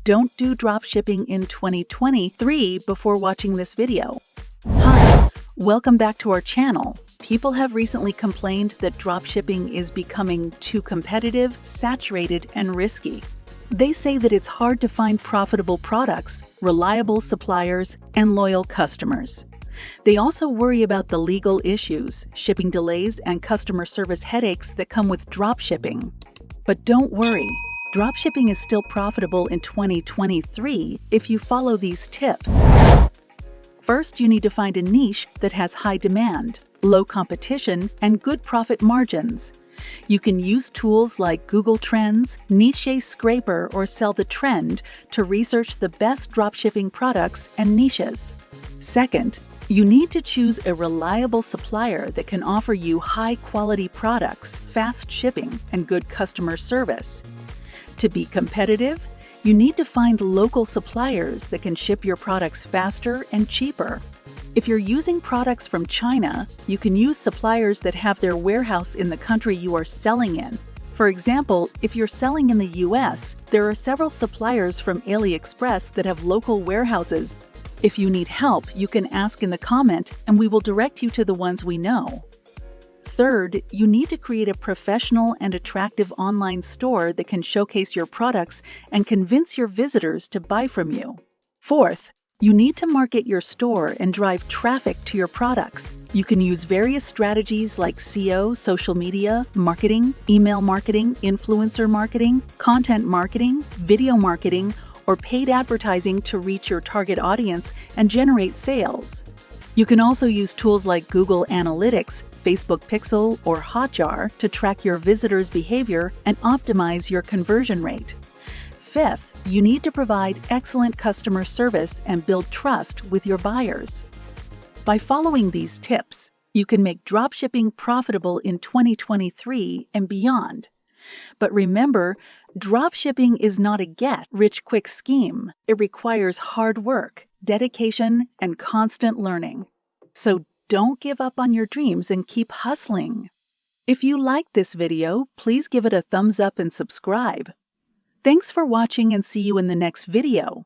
Don't do dropshipping in 2023 before watching this video. Hi, welcome back to our channel. People have recently complained that dropshipping is becoming too competitive, saturated, and risky. They say that it's hard to find profitable products, reliable suppliers, and loyal customers. They also worry about the legal issues, shipping delays, and customer service headaches that come with dropshipping. But don't worry, dropshipping is still profitable in 2023 if you follow these tips. First, you need to find a niche that has high demand, low competition, and good profit margins. You can use tools like Google Trends, Niche Scraper, or Sell the Trend to research the best dropshipping products and niches. Second, you need to choose a reliable supplier that can offer you high-quality products, fast shipping, and good customer service. To be competitive, you need to find local suppliers that can ship your products faster and cheaper. If you're using products from China, you can use suppliers that have their warehouse in the country you are selling in. For example, if you're selling in the US, there are several suppliers from AliExpress that have local warehouses. If you need help, you can ask in the comment and we will direct you to the ones we know. Third, you need to create a professional and attractive online store that can showcase your products and convince your visitors to buy from you. Fourth, you need to market your store and drive traffic to your products. You can use various strategies like SEO, social media, marketing, email marketing, influencer marketing, content marketing, video marketing, or paid advertising to reach your target audience and generate sales. You can also use tools like Google Analytics, Facebook Pixel, or Hotjar to track your visitors' behavior and optimize your conversion rate. Fifth, you need to provide excellent customer service and build trust with your buyers. By following these tips, you can make dropshipping profitable in 2023 and beyond. But remember, dropshipping is not a get-rich-quick scheme. It requires hard work, dedication, and constant learning. So don't give up on your dreams and keep hustling. If you liked this video, please give it a thumbs up and subscribe. Thanks for watching and see you in the next video.